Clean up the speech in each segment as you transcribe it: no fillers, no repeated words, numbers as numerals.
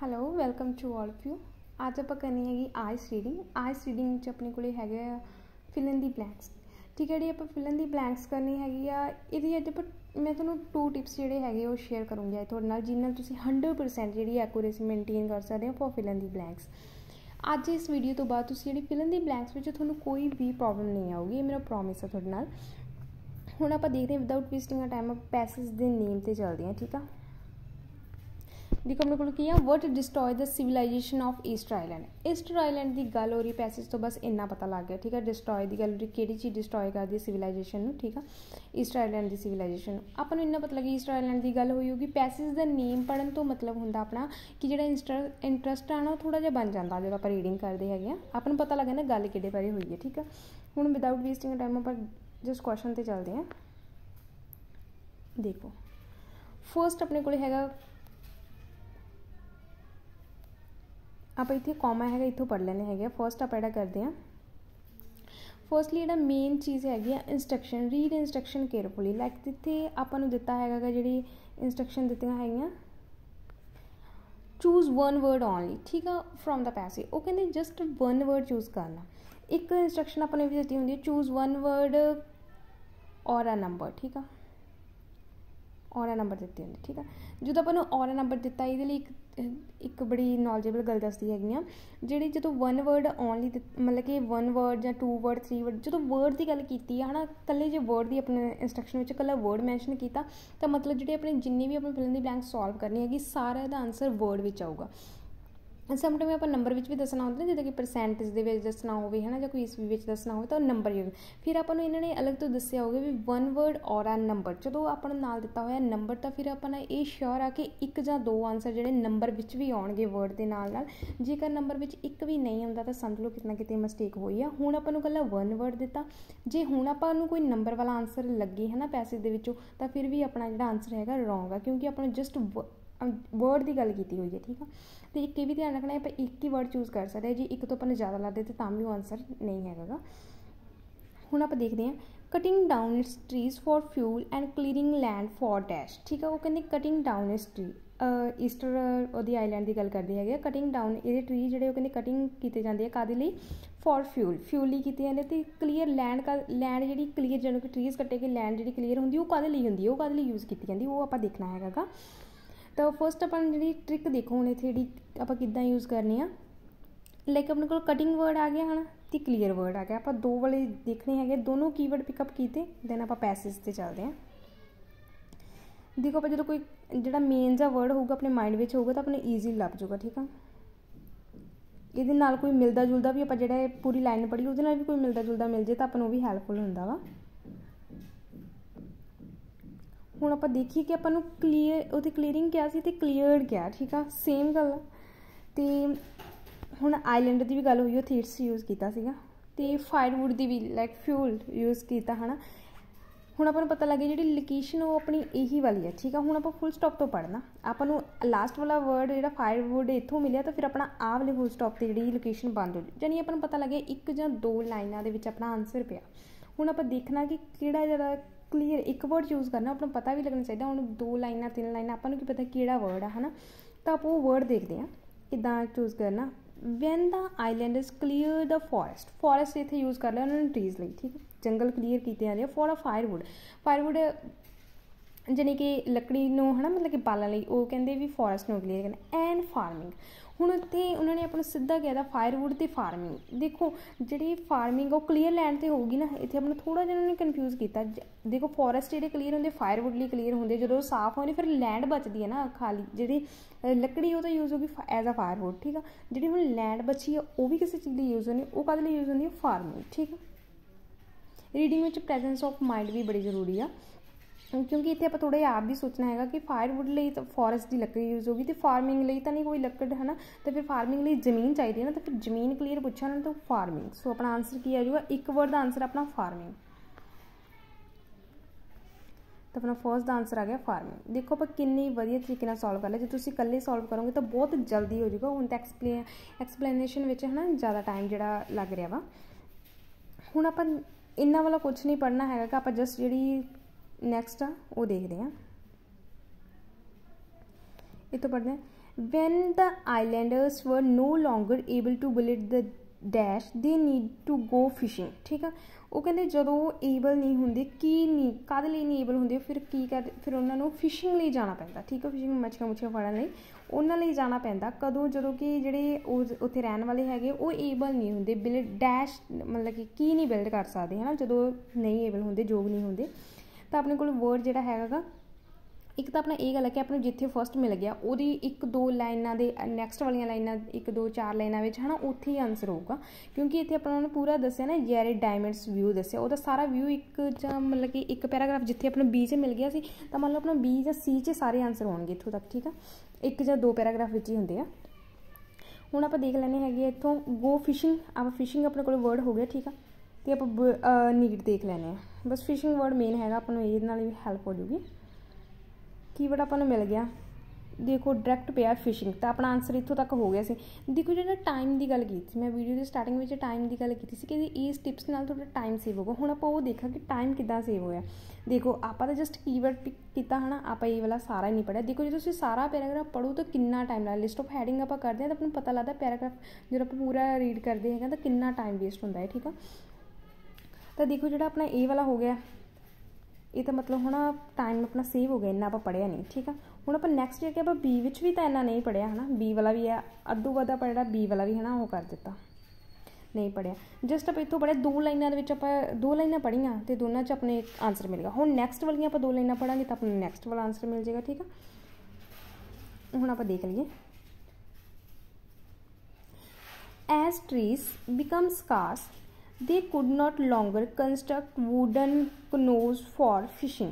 Hello welcome to all of you. आज आप करनी हैगी आइस रीडिंग अपने को हैगे फिल इन दी ब्लैंक्स। ठीक है जी, आप फिल इन दी ब्लैंक्स करनी हैगी आ। ये अज मैं थोड़ा 2 टिप्स जोड़े है वो शेयर करूँगी अज थोड़े नाल, जिन्हें तुम 100% जी एक्यूरेसी मेनटेन कर सकते हो for fill in the blanks. अज इस वीडियो तो बाद जी फिल इन दी ब्लैंक्स में थोड़ा कोई भी प्रॉब्लम नहीं आऊगी, ये मेरा प्रॉमिस है थोड़े नाल। हुण आपां देखते हैं without wasting a time passage के नेम से चलते हैं। ठीक है, देखो अपने को की है what destroy the civilization of Easter island. Easter island की गल हो रही पैसेज तो बस इन्ना पता लग गया। ठीक है, डिस्ट्रॉय की गल हो रही कि चीज़ डिस्ट्रॉय करती है सिविलाइजेशन। ठीक है, ईस्टर आइलैंड की सिविलाइजेशन आपको इन्ना पता लगे ईस्टर आइलैंड की गल हुई होगी। पैसेज का नेम पढ़न तो मतलब होंदा अपना कि जो इंटरस्ट है ना थोड़ा जिहा बन जाता जो आप रीडिंग करते हैं, अपन पता लगे ना गल कि बारे हुई है। ठीक है, हुण विदाउट वेस्टिंग टाइम आप जिस क्वेश्चन पर चलते हैं। देखो फर्स्ट अपने को हैगा आप इतने कॉमा है इतों पढ़ लेने हैं। फर्स्ट आप करते हैं फर्स्टली जो मेन चीज़ हैगी instruction, read instruction carefully. Like जिते आपको दिता है जी इंस्ट्रक्शन दित्तियां है चूज 1 वर्ड ओनली। ठीक है, फ्रॉम द पैसेज वो कहते जस्ट 1 वर्ड चूज करना। एक इंस्ट्रक्शन अपने भी दी होंगी चूज 1 वर्ड और अ नंबर। ठीक है, और अ नंबर दिती होंगी। ठीक है, जो अपन और अ नंबर दिता ये एक बड़ी नॉलेजेबल गल दसदी है जी जो 1 वर्ड ओनली मतलब कि 1 वर्ड या 2 वर्ड 3 वर्ड जो वर्ड की गल की है ना, कल्ले जो वर्ड की अपने इंस्ट्रक्शन में कल्ला वर्ड मैंशन किया तो मतलब जो अपने जिन्नी भी अपने fill in the blank solve करनी है सारा का आंसर वर्ड में आऊगा। समटाइम आप नंबर भी दसना होता है, जो कि परसेंटेज दसना हो है ना, जो कोई ईस्वी में दसना हो तो नंबर ही। फिर आपको इन्होंने अलग तो दसिया होगा भी 1 वर्ड और आ नंबर जो आपने नाल दिता होया नंबर, तो फिर अपना ये श्योर आ कि 1 या 2 आंसर जोड़े नंबर विच भी आउणगे वर्ड के नाल। जेकर नंबर विच 1 भी नहीं आता तो समझ लो कितना कितने मिसटेक हुई है। हुण आपको कल्ला 1 वर्ड दिता, जे हुण आपको कोई नंबर वाला आंसर लगे है ना पैसेज दे विचों तो फिर भी अपना जो आंसर है रॉन्ग है, क्योंकि आपने जस्ट वर्ड की गल की हुई है। ठीक है, तो एक भी ध्यान रखना है आप एक ही वर्ड चूज कर सकते हैं जी, एक तो अपने ज़्यादा ला देते भी वो आंसर नहीं है। हुण आप देखते हैं cutting down it's trees for fuel and clearing land for dash. ठीक है, वो कहते cutting down it's tree Easter island की गल करते हैं। कटिंग डाउन ये ट्री जो कहते कटिंग की जाती है कादे लई फॉर फ्यूल ही की जाती है। क्लीयर लैंड का लैंड जी क्लीयर जो कि ट्रीज कट्टे के लैंड जी क्लीयर होंगी वो कादे लई होंदी है, वो कादे लई यूज़ की जाती वो आप देखना है। तो फर्स्ट अपन जी ट्रिक देखो हूँ इतने जी आप किदा यूज़ करनी है। लाइक अपने को कटिंग वर्ड आ गया है ना, तो क्लीयर वर्ड आ गया। आप 2 वाले देखने हैं, दोनों कीवर्ड पिकअप किए दैन आप पैसेज से चलते हैं। देखो आप जो कोई जो मेन जा वर्ड होगा अपने माइंड में होगा तो अपने ईजी लभ जूगा। ठीक है, ये नाल कोई मिलता जुलता भी आप जो पूरी लाइन पढ़ी वो भी कोई मिलता जुलता मिल जाए तो अपन भी हैल्पफुल होंदा वा। हुण आप देखिए कि अपन क्लीयर वो क्लीयरिंग क्या सी ते क्लीयर्ड क्या। ठीक है, सेम गल तो हुण आइलैंड की भी गल हुई थीट्स यूज़ किया तो फायरवुड की भी लाइक फ्यूल यूज़ किया है ना। हुण अपन पता लगे जी लोकेशन वो अपनी यही वाली है। ठीक है, हुण आप फुल स्टॉप तो पढ़ना अपन लास्ट वाला वर्ड जो फायरवुड इतों मिले तो फिर अपना आ वाले फुल स्टॉप से जी लोकेशन बंद हो जाए, यानी अपन पता लगे 1 या 2 लाइनों के अपना आंसर पिया। हुण आप देखना कि किहड़ा ज़्यादा क्लीयर एक वर्ड चूज़ करना, अपना पता भी लगना चाहिए। हम 2 लाइना 3 लाइना आपको की पता कि वर्ड है ना, तो आप वो वर्ड देखते हैं किदा चूज़ करना। When the island is clear the forest इतने यूज़ कर लिया उन्होंने ट्रीज लिए। ठीक है, जंगल क्लीयर किए जा रहे फॉर अ फायरवुड जानी कि लकड़ी नूं है ना, मतलब कि बालन लई वो कहते भी फॉरेस्ट नूं क्लीयर करना। एंड फार्मिंग हुण इत्थे उन्होंने अपना सीधा कहता फायरवुड तो फार्मिंग। देखो जी फार्मिंग वो क्लीयर लैंड तो होगी ना, इतने अपना थोड़ा जिहा उन्होंने कन्फ्यूज़ किया। देखो फॉरेस्ट जो क्लीयर होंगे फायरवुड लिए क्लीयर होंगे, जो साफ होने फिर लैंड बचती है ना खाली जी लकड़ी वो तो यूज़ होगी एज अ फायरवुड। ठीक है, जी हुण लैंड बची है वो भी किसी चीज़ की यूज़ होनी, वो कद यूज़ होती है फार्मिंग। ठीक है, रीडिंग में प्रेजेंस ऑफ माइंड भी बड़ी जरूरी है, क्योंकि इतने आप थोड़ा आप भी सोचना है कि फायरवुड लिए तो फॉरेस्ट की लकड़ी यूज़ होगी तो फार्मिंग लिए तो नहीं कोई लकड़ है ना, तो फिर फार्मिंग लिए जमीन चाहिए ना, तो फिर जमीन क्लीयर पूछा ना तो फार्मिंग। सो अपना आंसर की आ जाऊगा एक वर्ड का आंसर अपना फार्मिंग। तो अपना फर्स्ट का आंसर आ गया फार्मिंग। देखो आप किन्नी वधिया तरीके सॉल्व कर लिया, जो तुम कल्ले सॉल्व करोगे तो बहुत जल्दी हो जाएगा। हुण तो एक्सप्लेनेशन में है ना ज़्यादा टाइम जो लग रहा वा। हुण आप इन्ना वाला कुछ नहीं पढ़ना है, आप जस्ट जी नैक्सट आ वो देखते हैं। इतों पढ़ते हैं when the islanders were no longer able to visit the dash they need to go fishing. ਠੀਕ ਆ, ਉਹ ਕਹਿੰਦੇ ਜਦੋਂ ਏਬਲ ਨਹੀਂ ਹੁੰਦੇ, ਕੀ ਨਹੀਂ ਕਾਹਦੇ ਲਈ ਨਹੀਂ ਏਬਲ ਹੁੰਦੇ, ਫਿਰ ਕੀ ਕਰ, ਫਿਰ ਉਹਨਾਂ ਨੂੰ ਫਿਸ਼ਿੰਗ ਲਈ ਜਾਣਾ ਪੈਂਦਾ। ਠੀਕ ਆ, ਫਿਸ਼ਿੰਗ ਮੱਛੀਆਂ ਮੁੱਛੀਆਂ ਫੜਨ ਲਈ ਉਹਨਾਂ ਲਈ ਜਾਣਾ ਪੈਂਦਾ। ਕਦੋਂ? ਜਦੋਂ ਕਿ ਜਿਹੜੇ ਉਹ ਉੱਥੇ ਰਹਿਣ ਵਾਲੇ ਹੈਗੇ ਉਹ ਏਬਲ ਨਹੀਂ ਹੁੰਦੇ, ਡੈਸ਼ ਮਤਲਬ ਕਿ ਕੀ ਨਹੀਂ ਬਿਲਡ ਕਰ ਸਕਦੇ ਹੈ ਨਾ, ਜਦੋਂ ਨਹੀਂ ਏਬਲ ਹੁੰਦੇ, ਯੋਗ ਨਹੀਂ ਹੁੰਦੇ। ਤਾਂ ਆਪਣੇ ਕੋਲ ਵਰਡ ਜਿਹੜਾ ਹੈਗਾ ਗਾ, ਇੱਕ ਤਾਂ ਆਪਣਾ ਇਹ ਗੱਲ ਹੈ ਕਿ ਆਪਾਂ ਨੂੰ ਜਿੱਥੇ ਫਸਟ ਮਿਲ ਗਿਆ ਉਹਦੀ 1-2 ਲਾਈਨਾਂ ਦੇ ਨੈਕਸਟ ਵਾਲੀਆਂ ਲਾਈਨਾਂ 1-2-4 ਲਾਈਨਾਂ ਵਿੱਚ ਹੈ ਨਾ, ਉੱਥੇ ਹੀ ਆਨਸਰ ਹੋਊਗਾ। ਕਿਉਂਕਿ ਇੱਥੇ ਆਪਾਂ ਨੂੰ ਪੂਰਾ ਦੱਸਿਆ ਨਾ, ਜੈਰਡ ਡਾਇਮੰਡਸ ਵਿਊ ਦੱਸਿਆ, ਉਹਦਾ ਸਾਰਾ ਵਿਊ ਇੱਕ ਜਾਂ ਮਤਲਬ ਕਿ ਇੱਕ ਪੈਰਾਗ੍ਰਾਫ ਜਿੱਥੇ ਆਪਣਾ B 'ਚ ਮਿਲ ਗਿਆ ਸੀ, ਤਾਂ ਮੰਨ ਲਓ ਆਪਣਾ B ਜਾਂ C 'ਚ ਸਾਰੇ ਆਨਸਰ ਹੋਣਗੇ ਇੱਥੋਂ ਤੱਕ। ਠੀਕ ਆ, 1 ਜਾਂ 2 ਪੈਰਾਗ੍ਰਾਫ ਵਿੱਚ ਹੀ ਹੁੰਦੇ ਆ। ਹੁਣ ਆਪਾਂ ਦੇਖ ਲੈਂਦੇ ਹੈਗੇ ਇੱਥੋਂ ਗੋ ਫਿਸ਼ਿੰਗ, ਆਪਾਂ ਫਿਸ਼ਿੰਗ ਆਪਣੇ ਕੋਲ ਵਰਡ ਹੋ ਗਿਆ। ਠੀਕ ਆ, ਅਤੇ ਆਪਾਂ ਨੀਡ ਦੇਖ ਲੈਂਦੇ ਹਾਂ। ਬਸ ਫਿਸ਼ਿੰਗ ਵਰਡ ਮੇਨ ਹੈਗਾ, ਆਪਾਂ ਨੂੰ ਇਹਦੇ ਨਾਲ ਵੀ ਹੈਲਪ ਹੋ ਜੂਗੀ। ਕੀਵਰਡ ਆਪਾਂ ਨੂੰ ਮਿਲ ਗਿਆ, ਦੇਖੋ ਡਾਇਰੈਕਟ ਪਿਆ ਫਿਸ਼ਿੰਗ, ਤਾਂ ਆਪਣਾ ਆਨਸਰ ਇੱਥੋਂ ਤੱਕ ਹੋ ਗਿਆ ਸੀ। ਦੇਖੋ ਜਿਹੜਾ ਟਾਈਮ ਦੀ ਗੱਲ ਕੀਤੀ ਸੀ ਮੈਂ ਵੀਡੀਓ ਦੀ ਸਟਾਰਟਿੰਗ ਵਿੱਚ, ਟਾਈਮ ਦੀ ਗੱਲ ਕੀਤੀ ਸੀ ਕਿ ਇਸ ਟਿਪਸ ਨਾਲ ਤੁਹਾਡਾ ਟਾਈਮ ਸੇਵ ਹੋਊਗਾ। ਹੁਣ ਆਪਾਂ ਉਹ ਦੇਖਾਂ ਕਿ ਟਾਈਮ ਕਿੱਦਾਂ ਸੇਵ ਹੋਇਆ। ਦੇਖੋ ਆਪਾਂ ਤਾਂ ਜਸਟ ਕੀਵਰਡ ਪਿਕ ਕੀਤਾ ਹੈ ਨਾ, ਆਪਾਂ ਇਹ ਵਾਲਾ ਸਾਰਾ ਹੀ ਨਹੀਂ ਪੜ੍ਹਿਆ। ਦੇਖੋ ਜਦੋਂ ਤੁਸੀਂ ਸਾਰਾ ਪੈਰਾਗ੍ਰਾਫ ਪੜ੍ਹੋ ਤਾਂ ਕਿੰਨਾ ਟਾਈਮ ਲੱਗਦਾ। ਲਿਸਟ ਆਫ ਹੈਡਿੰਗ ਆਪਾਂ ਕਰਦੇ ਹਾਂ ਤਾਂ ਆਪਾਂ ਨੂੰ ਪਤਾ ਲੱਗਦਾ ਪੈਰਾਗ੍ਰਾਫ ਜਦੋਂ ਆਪਾਂ ਪੂਰਾ ਰੀਡ ਕਰਦੇ ਹੈਗੇ ਤਾਂ ਕਿੰਨਾ ਟਾਈਮ ਵੇਸਟ ਹੁੰਦਾ ਹੈ। ਠੀਕ ਆ, ਤਾਂ ਦੇਖੋ ਜਿਹੜਾ ਆਪਣਾ ਇਹ ਵਾਲਾ ਹੋ ਗਿਆ, ਇਹ ਤਾਂ ਮਤਲਬ ਹੁਣ ਟਾਈਮ ਆਪਣਾ ਸੇਵ ਹੋ ਗਿਆ, ਇੰਨਾ ਆਪਾਂ ਪੜ੍ਹਿਆ ਨਹੀਂ। ਠੀਕ ਆ, ਹੁਣ ਆਪਾਂ ਨੈਕਸਟ ਜਿਹੜਾ ਕਿ ਆਪਾਂ B ਵਿੱਚ ਵੀ ਤਾਂ ਇੰਨਾ ਨਹੀਂ ਪੜ੍ਹਿਆ ਹੈ ਨਾ, B ਵਾਲਾ ਵੀ ਹੈ ਅੱਧੂ ਵੱਧ ਆਪਾਂ ਜਿਹੜਾ B ਵਾਲਾ ਵੀ ਹੈ ਨਾ ਉਹ ਕਰ ਦਿੱਤਾ, ਨਹੀਂ ਪੜ੍ਹਿਆ। ਜਸਟ ਆਪਾਂ ਇੱਥੋਂ ਪੜ੍ਹਿਆ 2 ਲਾਈਨਾਂ ਦੇ ਵਿੱਚ, ਆਪਾਂ 2 ਲਾਈਨਾਂ ਪੜ੍ਹੀਆਂ ਅਤੇ ਦੋਨਾਂ 'ਚ ਆਪਣੇ ਆਨਸਰ ਮਿਲ ਗਿਆ। ਹੁਣ ਨੈਕਸਟ ਵਾਲੀਆਂ ਆਪਾਂ 2 ਲਾਈਨਾਂ ਪੜ੍ਹਾਂਗੇ ਤਾਂ ਆਪਾਂ ਨੂੰ ਨੈਕਸਟ ਵਾਲਾ ਆਨਸਰ ਮਿਲ ਜਾਏਗਾ। ਠੀਕ ਆ, ਹੁਣ ਆਪਾਂ ਦੇਖ ਲਈਏ। As trees become scarce they could not longer construct wooden canoes for fishing।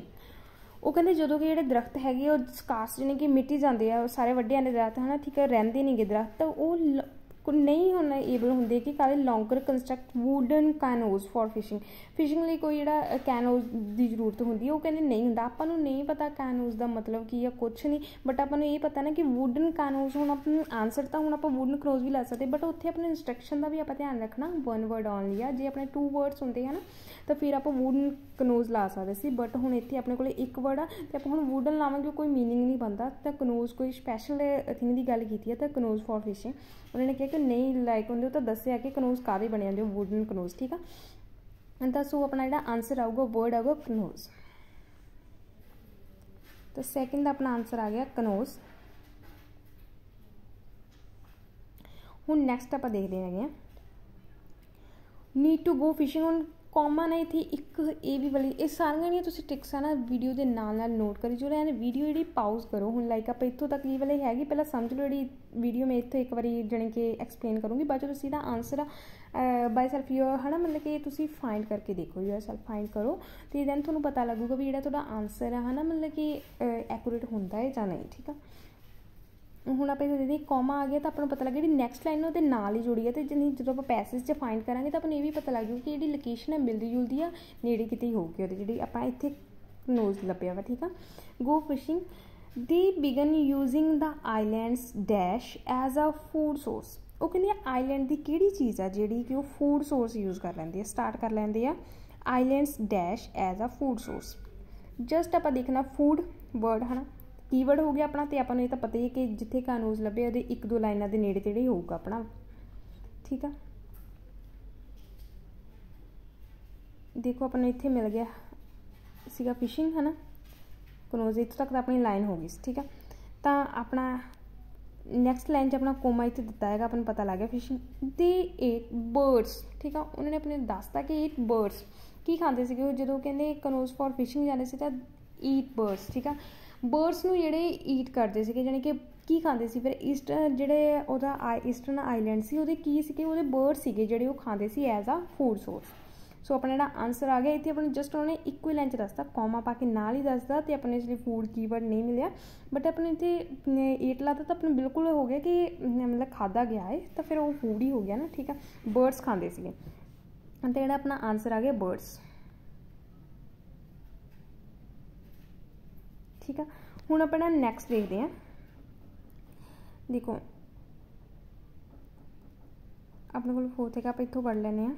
ਉਹ ਕਹਿੰਦੇ ਜਦੋਂ ਕਿ ਜਿਹੜੇ ਦਰਖਤ ਹੈਗੇ ਉਹ ਸਕਾਰਸ ਜਾਣੀ ਕਿ ਮਿੱਟੀ ਜਾਂਦੇ ਆ, ਸਾਰੇ ਵੱਡੇ ਆਂਦੇ ਦਰਖਤ ਹੈ ਨਾ, ਠੀਕ ਹੈ, ਰਹਿੰਦੇ ਨਹੀਂ ਗੇ ਦਰਖਤ, ਉਹ ਨਹੀਂ ਹੁਣ ਏਬਲ ਹੁੰਦੇ ਕਿ ਕਾਹਦੇ longer construct wooden canoes for fishing. Fishing ਲਈ ਕੋਈ ਜਿਹੜਾ ਕੈਨੋਜ਼ ਦੀ ਜ਼ਰੂਰਤ ਹੁੰਦੀ ਹੈ, ਉਹ ਕਹਿੰਦੇ ਨਹੀਂ ਹੁੰਦਾ। ਆਪਾਂ ਨੂੰ ਨਹੀਂ ਪਤਾ ਕੈਨੋਜ਼ ਦਾ ਮਤਲਬ ਕੀ ਆ, ਕੁਛ ਨਹੀਂ, ਬਟ ਆਪਾਂ ਨੂੰ ਇਹ ਪਤਾ ਨਾ ਕਿ ਵੂਡਨ ਕੈਨੋਜ਼। ਹੁਣ ਆਪਾਂ ਨੂੰ ਆਨਸਰ ਤਾਂ ਹੁਣ ਆਪਾਂ ਵੂਡਨ ਕਨੋਜ਼ ਵੀ ਲੈ ਸਕਦੇ, ਬਟ ਉੱਥੇ ਆਪਣੇ ਇੰਸਟਰਕਸ਼ਨ ਦਾ ਵੀ ਆਪਾਂ ਧਿਆਨ ਰੱਖਣਾ, 1 ਵਰਡ ਓਨਲੀ ਆ। ਜੇ ਆਪਣੇ 2 ਵਰਡਸ ਹੁੰਦੇ ਆ ਨਾ ਤਾਂ ਫਿਰ ਆਪਾਂ ਵੂਡਨ ਕਨੋਜ਼ ਲਾ ਸਕਦੇ ਸੀ, ਬਟ ਹੁਣ ਇੱਥੇ ਆਪਣੇ ਕੋਲ 1 ਵਰਡ ਆ ਅਤੇ ਆਪਾਂ ਹੁਣ ਵੂਡਨ ਲਾਵਾਂਗੇ, ਕੋਈ ਮੀਨਿੰਗ ਨਹੀਂ ਬਣਦਾ। ਤਾਂ ਕਨੋਜ਼ ਕੋਈ ਸਪੈਸ਼ਲ ਥਿੰਗ ਦੀ ਗੱਲ ਕੀਤੀ ਹੈ, ਤਾਂ ਕਨੋਜ਼ ਫॉर ਫਿਸ਼ਿੰਗ ਉਹਨਾਂ ਨੇ ਕਿਹਾ ਕਿ ਨਹੀਂ ਲਾਇਕ ਹੁੰਦੇ, ਉਹ ਤਾਂ ਦੱਸਿਆ ਕਿ ਕਨੋਜ਼ ਕਾਹਦੇ ਬਣੇ ਹੁੰਦੇ, ਵੂਡਨ ਕਨੋਜ਼। ਠੀਕ ਆ, ਤਾਂ ਸੋ ਆਪਣਾ ਜਿਹੜਾ ਆਨਸਰ ਆਊਗਾ ਵਰਡ ਆਊਗਾ ਕਨੋਜ਼। ਤਾਂ ਸੈਕਿੰਡ ਦਾ ਆਪਣਾ ਆਨਸਰ ਆ ਗਿਆ ਕਨੋਜ਼। ਹੁਣ ਨੈਕਸਟ ਆਪਾਂ ਦੇਖਦੇ ਹੈਗੇ ਹਾਂ ਨੀਡ ਟੂ ਗੋ ਫਿਸ਼ਿੰਗ। ਹੁਣ ਕੌਮਾ ਨਾ ਇੱਥੇ ਇੱਕ ਇਹ ਵੀ ਵਾਲੀ, ਇਹ ਸਾਰੀਆਂ ਜਿਹੜੀਆਂ ਤੁਸੀਂ ਟ੍ਰਿਕਸ ਆ ਨਾ ਵੀਡੀਓ ਦੇ ਨਾਲ ਨਾਲ ਨੋਟ ਕਰੀ ਜੋ, ਐਨ ਵੀਡੀਓ ਜਿਹੜੀ ਪਾਊਜ਼ ਕਰੋ। ਹੁਣ ਲਾਈਕ ਆਪਾਂ ਇੱਥੋਂ ਤੱਕ ਇਹ ਵਾਲੀ ਹੈਗੀ, ਪਹਿਲਾਂ ਸਮਝ ਲਓ ਜਿਹੜੀ ਵੀਡੀਓ ਮੈਂ ਇੱਥੋਂ ਇੱਕ ਵਾਰੀ ਜਾਣੀ ਕਿ ਐਕਸਪਲੇਨ ਕਰੂੰਗੀ, ਬਾਅਦ 'ਚ ਤੁਸੀਂ ਇਹਦਾ ਆਨਸਰ ਬਾਈ ਸੈਲਫ ਯੂਰ ਹੈ ਨਾ, ਮਤਲਬ ਕਿ ਤੁਸੀਂ ਫਾਈਂਡ ਕਰਕੇ ਦੇਖੋ, ਯੂਰ ਸੈਲਫ ਫਾਈਂਡ ਕਰੋ, ਅਤੇ ਦੈਨ ਤੁਹਾਨੂੰ ਪਤਾ ਲੱਗੂਗਾ ਵੀ ਜਿਹੜਾ ਤੁਹਾਡਾ ਆਨਸਰ ਹੈ ਨਾ, ਮਤਲਬ ਕਿ ਐਕੂਰੇਟ ਹੁੰਦਾ ਹੈ ਜਾਂ ਨਹੀਂ। ਠੀਕ ਆ, ਹੁਣ ਆਪਾਂ ਇਹਦੇ ਕੌਮਾ ਆ ਗਿਆ ਤਾਂ ਆਪਾਂ ਨੂੰ ਪਤਾ ਲੱਗਾ ਜਿਹੜੀ ਨੈਕਸਟ ਲਾਈਨ ਉਹਦੇ ਨਾਲ ਹੀ ਜੁੜੀ ਹੈ, ਅਤੇ ਜਦੋਂ ਆਪਾਂ ਪੈਸੇਜ 'ਚ ਫਾਈਂਡ ਕਰਾਂਗੇ ਤਾਂ ਆਪਾਂ ਨੂੰ ਇਹ ਵੀ ਪਤਾ ਲੱਗ ਜੂਗਾ ਕਿ ਜਿਹੜੀ ਲੋਕੇਸ਼ਨ ਹੈ ਮਿਲਦੀ ਜੁਲਦੀ ਆ, ਨੇੜੇ ਕਿਤੇ ਹੀ ਹੋਊਗੀ ਉਹਦੀ, ਜਿਹੜੀ ਆਪਾਂ ਇੱਥੇ ਨੋਜ਼ ਲੱਭਿਆ ਵਾ। ਠੀਕ ਆ, go fishing they begin using the islands dash as a food source. ਉਹ ਕਹਿੰਦੇ ਆ ਆਈਲੈਂਡ ਦੀ ਕਿਹੜੀ ਚੀਜ਼ ਆ ਜਿਹੜੀ ਕਿ ਉਹ ਫੂਡ ਸੋਰਸ ਯੂਜ਼ ਕਰ ਲੈਂਦੇ ਆ, ਸਟਾਰਟ ਕਰ ਲੈਂਦੇ ਆ islands dash as a food source. Just ਆਪਾਂ ਦੇਖਣਾ ਫੂਡ ਵਰਡ ਹੈ ਨਾ, ਕੀਵਰਡ ਹੋ ਗਿਆ ਆਪਣਾ, ਅਤੇ ਆਪਾਂ ਨੂੰ ਇਹ ਤਾਂ ਪਤਾ ਹੀ ਹੈ ਕਿ ਜਿੱਥੇ ਕਾਨੂੰਜ਼ ਲੱਭੇ ਉਹਦੇ 1-2 ਲਾਈਨਾਂ ਦੇ ਨੇੜੇ ਤੇੜੇ ਹੀ ਹੋਊਗਾ ਆਪਣਾ। ਠੀਕ ਆ, ਦੇਖੋ ਆਪਾਂ ਨੂੰ ਇੱਥੇ ਮਿਲ ਗਿਆ ਸੀਗਾ ਫਿਸ਼ਿੰਗ ਹੈ ਨਾ, ਕਨੋਜ਼ ਇੱਥੋਂ ਤੱਕ ਤਾਂ ਆਪਣੀ ਲਾਈਨ ਹੋ ਗਈ ਸੀ। ਠੀਕ ਆ, ਤਾਂ ਆਪਣਾ ਨੈਕਸਟ ਲਾਈਨ 'ਚ ਆਪਣਾ ਕੋਮਾ ਇੱਥੇ ਦਿੱਤਾ ਹੈਗਾ, ਆਪਾਂ ਨੂੰ ਪਤਾ ਲੱਗ ਗਿਆ ਫਿਸ਼ਿੰਗ ਦੇ 8 ਬਰਡਸ। ਠੀਕ ਆ, ਉਹਨਾਂ ਨੇ ਆਪਣੇ ਦੱਸਤਾ ਕਿ 8 ਬਰਡਸ ਕੀ ਖਾਂਦੇ ਸੀਗੇ ਉਹ, ਜਦੋਂ ਕਹਿੰਦੇ ਕਨੋਜ਼ ਫॉर ਫਿਸ਼ਿੰਗ ਜਾਂਦੇ ਸੀ ਤਾਂ ਈਟ ਬਰਡਸ। ਠੀਕ ਆ, ਬਰਡਸ ਨੂੰ ਜਿਹੜੇ ਈਟ ਕਰਦੇ ਸੀਗੇ, ਜਾਣੀ ਕਿ ਕੀ ਖਾਂਦੇ ਸੀ ਫਿਰ ਜਿਹੜੇ ਉਹਦਾ ਈਸਟਰਨ ਆਈਲੈਂਡ ਸੀ ਉਹਦੇ ਕੀ ਸੀਗੇ, ਉਹਦੇ ਬਰਡ ਸੀਗੇ ਜਿਹੜੇ ਉਹ ਖਾਂਦੇ ਸੀ ਐਜ਼ ਆ ਫੂਡ ਸੋਰਸ। ਸੋ ਆਪਣਾ ਜਿਹੜਾ ਆਨਸਰ ਆ ਗਿਆ ਇੱਥੇ ਆਪਣੇ ਜਸਟ ਉਹਨੇ ਇੱਕੋ ਹੀ ਲਾਈਨ 'ਚ ਦੱਸਦਾ, ਕੌਮਾ ਪਾ ਕੇ ਨਾਲ ਹੀ ਦੱਸਦਾ, ਅਤੇ ਆਪਣੇ ਇਸ ਲਈ ਫੂਡ ਕੀਵਰਡ ਨਹੀਂ ਮਿਲਿਆ, ਬਟ ਆਪਣੇ ਇੱਥੇ 8 ਲਾਤਾ ਤਾਂ ਆਪਣੇ ਬਿਲਕੁਲ ਹੋ ਗਿਆ ਕਿ ਮਤਲਬ ਖਾਧਾ ਗਿਆ ਹੈ, ਤਾਂ ਫਿਰ ਉਹ ਫੂਡ ਹੀ ਹੋ ਗਿਆ ਨਾ। ਠੀਕ ਆ, ਬਰਡਸ ਖਾਂਦੇ ਸੀਗੇ, ਅਤੇ ਜਿਹੜਾ ਆਪਣਾ ਆਨਸਰ ਆ ਗਿਆ ਬਰਡਸ। ਠੀਕ ਆ, ਹੁਣ ਆਪਣਾ ਨੈਕਸਟ ਦੇਖਦੇ ਹਾਂ। ਦੇਖੋ ਆਪਣੇ ਕੋਲ 4th ਹੈਗਾ, ਆਪਾਂ ਇੱਥੋਂ ਪੜ੍ਹ ਲੈਂਦੇ ਹਾਂ।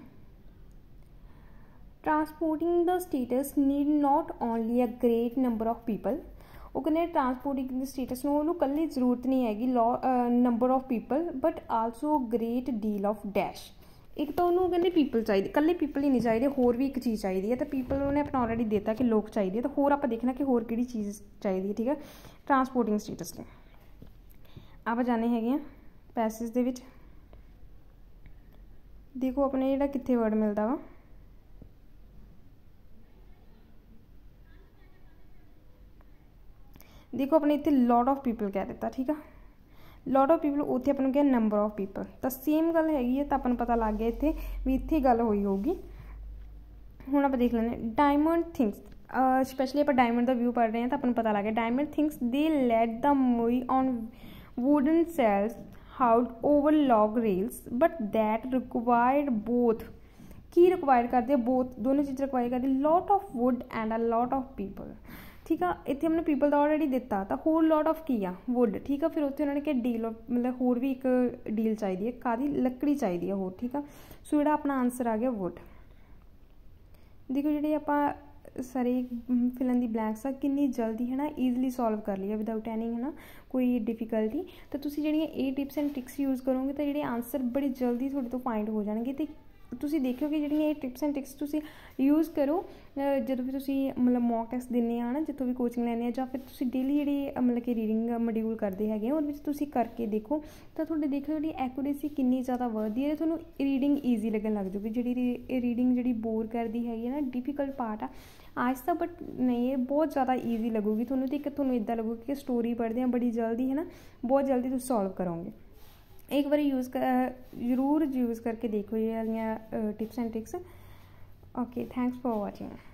Transporting the status need not only a great number of people। ਉਹ ਕਹਿੰਦੇ ਟਰਾਂਸਪੋਰਟਿੰਗ ਸਟੇਟਸ ਨੂੰ ਉਹਨੂੰ ਇਕੱਲੀ ਜ਼ਰੂਰਤ ਨਹੀਂ ਹੈਗੀ number of people but also great deal of dash. ਇੱਕ ਤਾਂ ਉਹਨੂੰ ਕਹਿੰਦੇ ਪੀਪਲ ਚਾਹੀਦੇ, ਇਕੱਲੇ ਪੀਪਲ ਹੀ ਨਹੀਂ ਚਾਹੀਦੇ, ਹੋਰ ਵੀ ਇੱਕ ਚੀਜ਼ ਚਾਹੀਦੀ ਹੈ। ਤਾਂ ਪੀਪਲ ਉਹਨੇ ਆਪਣਾ ਆਲਰੇਡੀ ਦਿੱਤਾ ਕਿ ਲੋਕ ਚਾਹੀਦੇ ਆ, ਤਾਂ ਹੋਰ ਆਪਾਂ ਦੇਖਣਾ ਕਿ ਹੋਰ ਕਿਹੜੀ ਚੀਜ਼ ਚਾਹੀਦੀ ਹੈ। ਠੀਕ ਹੈ, ਟਰਾਂਸਪੋਰਟਿੰਗ ਸਟੇਟਸ ਲਈ ਆਪਾਂ ਜਾਣੇ ਹੈਗੇ ਆ ਪੈਸੇਜ ਦੇ ਵਿੱਚ। ਦੇਖੋ ਆਪਣੇ ਜਿਹੜਾ ਕਿੱਥੇ ਵਰਡ ਮਿਲਦਾ ਵਾ, ਦੇਖੋ ਆਪਣੇ ਇੱਥੇ ਲੋਟ ਆਫ ਪੀਪਲ ਕਹਿ ਦਿੱਤਾ। ਠੀਕ ਆ, ਲੋਟ ਆਫ ਪੀਪਲ, ਉੱਥੇ ਆਪਾਂ ਨੂੰ ਕਿਹਾ ਨੰਬਰ ਆਫ ਪੀਪਲ, ਤਾਂ ਸੇਮ ਗੱਲ ਹੈਗੀ ਹੈ। ਤਾਂ ਆਪਾਂ ਨੂੰ ਪਤਾ ਲੱਗ ਗਿਆ ਇੱਥੇ ਵੀ ਇੱਥੇ ਗੱਲ ਹੋਈ ਹੋਊਗੀ। ਹੁਣ ਆਪਾਂ ਦੇਖ ਲੈਂਦੇ ਡਾਇਮੰਡ ਥਿੰਗਸ, ਸਪੈਸ਼ਲੀ ਆਪਾਂ ਡਾਇਮੰਡ ਦਾ ਵਿਊ ਪੜ੍ਹ ਰਹੇ ਹਾਂ ਤਾਂ ਆਪਾਂ ਨੂੰ ਪਤਾ ਲੱਗ ਗਿਆ ਡਾਇਮੰਡ ਥਿੰਗਸ ਦੇ let the movie on wooden sails hauled over log rails but that required both, ਕੀ ਰਿਕਵਾਇਰ ਕਰਦੇ ਆ, ਬੋਥ ਦੋਨੋਂ ਚੀਜ਼ਾਂ ਰਿਕਵਾਇਰ ਕਰਦੀ, lot of wood and a lot of people. ਠੀਕ ਆ, ਇੱਥੇ हमने ਪੀਪਲ ਦਾ ਆਲਰੇਡੀ ਦਿੱਤਾ, ਤਾਂ ਹੋਰ ਲੋਟ ਆਫ ਕੀ ਆ, ਵੁੱਡ। ਠੀਕ ਆ, ਫਿਰ ਉੱਥੇ ਉਹਨਾਂ ਨੇ ਕਿਹਾ ਡੀਲ ਮਤਲਬ ਹੋਰ ਵੀ ਇੱਕ ਡੀਲ ਚਾਹੀਦੀ ਹੈ, ਕਾਹਦੀ, ਲੱਕੜੀ ਚਾਹੀਦੀ ਹੈ ਹੋਰ। ਠੀਕ ਆ, ਸੋ ਜਿਹੜਾ ਆਪਣਾ ਆਨਸਰ ਆ ਗਿਆ ਵੁੱਡ। ਦੇਖੋ ਜਿਹੜੇ ਆਪਾਂ ਸਾਰੇ ਫਿਲਨ ਦੀ ਬਲੈਂਕਸ ਆ ਕਿੰਨੀ ਜਲਦੀ ਹੈ ਨਾ ਈਜ਼ਲੀ ਸੋਲਵ ਕਰ ਲਈ ਵਿਦਆਊਟ ਐਨੀ ਹੈ ਨਾ ਕੋਈ ਡਿਫੀਕਲਟੀ। ਤਾਂ ਤੁਸੀਂ ਜਿਹੜੀਆਂ ਇਹ ਟਿਪਸ ਐਂਡ ਟ੍ਰਿਕਸ ਯੂਜ਼ ਕਰੋਗੇ ਤਾਂ ਜਿਹੜੇ ਆਨਸਰ ਬੜੀ ਜਲਦੀ ਤੁਹਾਡੇ ਤੋਂ ਫਾਈਂਡ ਹੋ ਜਾਣਗੇ। ਅਤੇ ਤੁਸੀਂ ਦੇਖਿਓ ਕਿ ਜਿਹੜੀਆਂ ਇਹ ਟਿਪਸ ਐਂਡ ਟ੍ਰਿਕਸ ਤੁਸੀਂ ਯੂਜ਼ ਕਰੋ ਜਦੋਂ ਵੀ ਤੁਸੀਂ ਮਤਲਬ ਮੌਕ ਟੈਸਟ ਦਿੰਦੇ ਆ ਨਾ, ਜਿੱਥੋਂ ਵੀ ਕੋਚਿੰਗ ਲੈਂਦੇ ਆ, ਜਾਂ ਫਿਰ ਤੁਸੀਂ ਡੇਲੀ ਜਿਹੜੀ ਮਤਲਬ ਕਿ ਰੀਡਿੰਗ ਮੋਡਿਊਲ ਕਰਦੇ ਹੈਗੇ ਉਹਦੇ ਵਿੱਚ ਤੁਸੀਂ ਕਰਕੇ ਦੇਖੋ ਤਾਂ ਤੁਹਾਡੇ ਦੇਖੋ ਜਿਹੜੀ ਐਕੂਰੇਸੀ ਕਿੰਨੀ ਜ਼ਿਆਦਾ ਵਧਦੀ ਹੈ। ਤੁਹਾਨੂੰ ਰੀਡਿੰਗ ਈਜ਼ੀ ਲੱਗਣ ਲੱਗ ਜਾਊਗੀ। ਜਿਹੜੀ ਰੀਡਿੰਗ ਜਿਹੜੀ ਬੋਰ ਕਰਦੀ ਹੈਗੀ ਹੈ ਨਾ, ਡਿਫੀਕਲਟ ਪਾਰਟ ਆ ਆਹਿਸਤਾ ਬਟ ਨਹੀਂ, ਇਹ ਬਹੁਤ ਜ਼ਿਆਦਾ ਈਜ਼ੀ ਲੱਗੂਗੀ ਤੁਹਾਨੂੰ। ਅਤੇ ਇੱਕ ਤੁਹਾਨੂੰ ਇੱਦਾਂ ਲੱਗੂਗੀ ਕਿ ਸਟੋਰੀ ਪੜ੍ਹਦੇ ਹਾਂ ਬੜੀ ਜਲਦੀ ਹੈ ਨਾ, ਬਹੁਤ ਜਲਦੀ ਤੁਸੀਂ ਸੋਲਵ ਕਰੋਗੇ। एक बार ज़रूर यूज़ करके देखो ये वाली tips and tricks. Okay, thanks for watching.